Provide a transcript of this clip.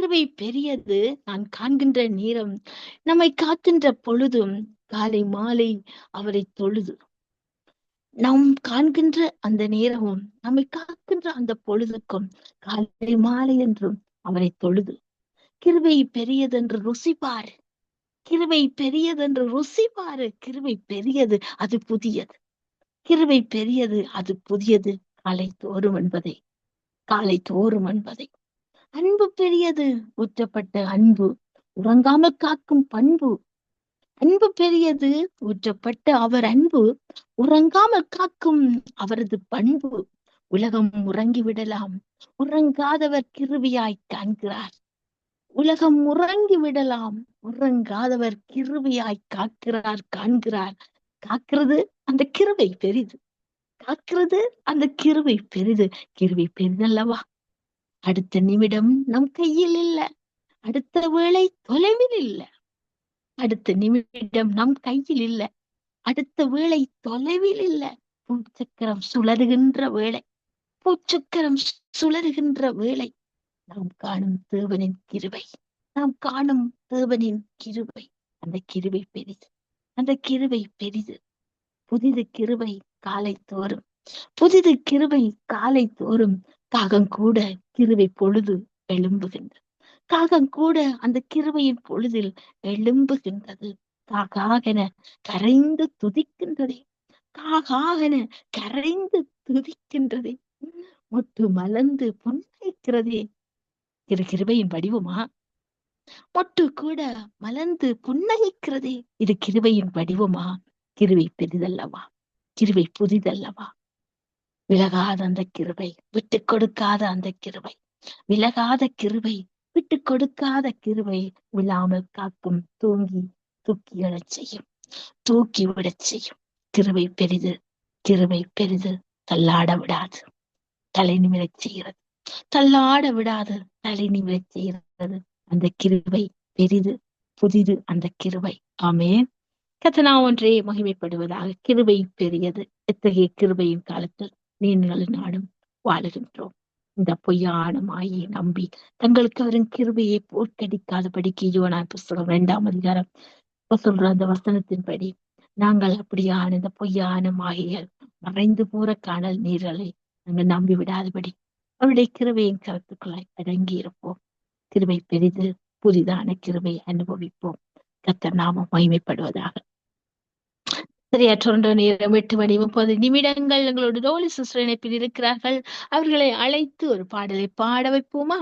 கிருபை பெரியது. நான் காண்கின்ற நேரம், நம்மை காக்கின்ற பொழுதும் காலை மாலை அவரை தொழுது நாம் காண்கின்ற அந்த நேரமும் நம்மை காக்கின்ற அந்த பொழுதுக்கும் காலை மாலை என்றும் அவரை தொழுது கிருபை பெரியதென்று ருசி பாரு. கிருபை பெரியதென்று ருசி பாரு. கிருபை பெரியது, அது புதியது. கிருபை பெரியது, அது புதியது. காலை தோறும் என்பதை காலை தோறும் என்பதை அன்பு பெரியது. ஊற்றப்பட்ட அன்பு, உறங்காமல் காக்கும் பண்பு. அன்பு பெரியது, ஊற்றப்பட்ட அவர் அன்பு, உறங்காமல் காக்கும் அவரது பண்பு. உலகம் உறங்கி விடலாம், உறங்காதவர் கிருபையாய் காண்கிறார். உலகம் உறங்கி விடலாம், உறங்காதவர் கிருபையாய் காக்கிறார், காண்கிறார். காக்கிறது அந்த கிருபை பெரிது. காக்கிறது அந்த கிருபை பெரிது. கிருபை பெரிதல்லவா? அடுத்த நிமிடம் நம் கையில் இல்ல, அடுத்த வேளை தொலைவில் இல்ல. அடுத்த நிமிடம் நம் கையில் இல்ல, அடுத்த வேளை தொலைவில் இல்ல. பூச்சக்கரம் சுழறுகின்ற வேளை, பூச்சக்கரம் சுழறுகின்ற வேளை. நாம் காணும் தேவனின் கிருபை, நாம் காணும் தேவனின் கிருபை. அந்த கிருபை பெரிது, அந்த கிருபை பெரிது. புதிது கிருபை காலை தோறும், புதிது கிருபை காலை தோறும். காகம் கூட கிருபை பொழுது எழும்புகின்றது. காகம் கூட அந்த கிருபையின் பொழுதில் எழும்புகின்றது. காகாகென கரைந்து துதிக்கின்றதே, காகாகென கரைந்து துதிக்கின்றதே. மொட்டு மலர்ந்து புன்னகைக்கிறதே. கிருபையின் வடிவமா? மொட்டு கூட மலர்ந்து புன்னகைக்கிறதே. இது கிருபையின் வடிவமா? கிருபை பெரிதல்லவா? கிருபை புதிதல்லவா? விலகாத அந்த கிருபை, விட்டு கொடுக்காத அந்த கிருபை, விலகாத கிருபை, விட்டு கொடுக்காத கிருபை. விழாமல் காக்கும், தூக்கி எழச் செய்யும், தூக்கி விடச் செய்யும். கிருபை பெரிது, கிருபை பெரிது. தள்ளாட விடாது, தலை நிமிரச் செய்கிறது. தள்ளாட விடாது, தலை நிமிரச் செய்கிறது. அந்த கிருபை பெரிது, புதிது அந்த கிருபை. ஆமென். கர்த்தர் ஒன்றே மகிமைப்படுவதாக. கிருபை பெரியது. இத்தகைய கிருபையின் காலத்தில் நீங்களும் நானும் வாழுகின்றோம். இந்த பொய்யான மாயை நம்பி தங்களுக்கு அவரின் கிருபையை போர்க்கடிக்காதபடிக்கு யோனான் புஸ்தகம் 2ஆம் அதிகாரம் சொல்ற அந்த வசனத்தின்படி நாங்கள் அப்படியான இந்த பொய்யான மாயைகள், மறைந்து போற காணல் நீர்களை நாங்கள் நம்பி விடாதபடி அவருடைய கிருபையின் கருத்துக்களாய் அடங்கி இருப்போம். கிருபை பெரிது, புதிதான கிருபை அனுபவிப்போம். கர்த்தர் நாமம் மகிமைப்படுவதாக. சரியாற்ற நேரம் 8:30 எங்களோட டோலி சிஸ்டர் இணைப்பில் இருக்கிறார்கள். அவர்களை அழைத்து ஒரு பாடலை பாட வைப்போமா?